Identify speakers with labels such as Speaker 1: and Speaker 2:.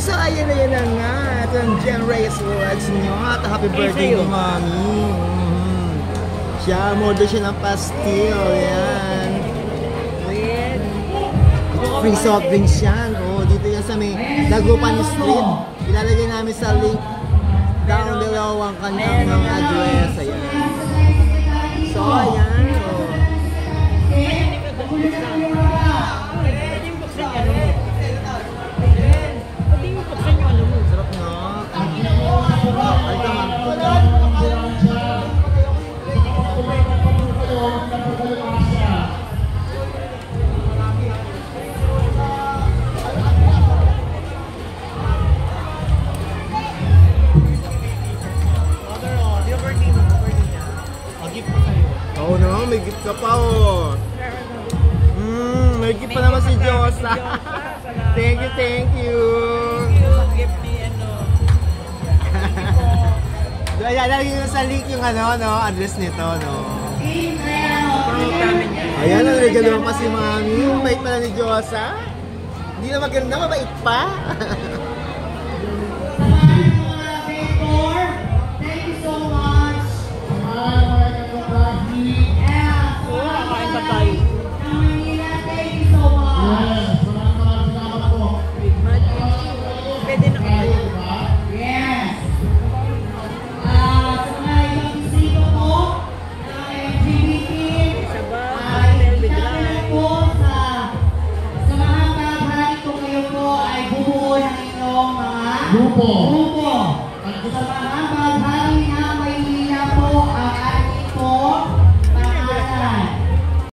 Speaker 1: So, ayan na nga. Ito ang Jen Reyes Words nyo. At happy birthday to Mami. Siya, order siya ng pastil. Yan. Free soft drinks yan. Oh, dito yan sa may Dagupan Street. Ilalagay namin sa link down below ang kanyang mga address. Ayan. So, ayan. Oh. Sarap na. Ay, tama. Oo no, may gift ka pa oh. May gift pa naman si Josa. Thank you, thank you.
Speaker 2: Gift ni ano.
Speaker 1: Ayan, lagi nyo sa link yung ano, no, address nito, no. Ayan, ang regalo pa si Mami. Yung bait pala ni Josa. Hindi na maganda, mabait pa.
Speaker 3: Thank you so much.
Speaker 2: Kain pa tayo.
Speaker 3: Thank you so much.
Speaker 2: Pwede na kayo.
Speaker 3: Yes. Sa mga ibang bisita po, ng LGBT, ay po sa mga kahabari ko kayo po ay bubuo ng inyong mga grupo.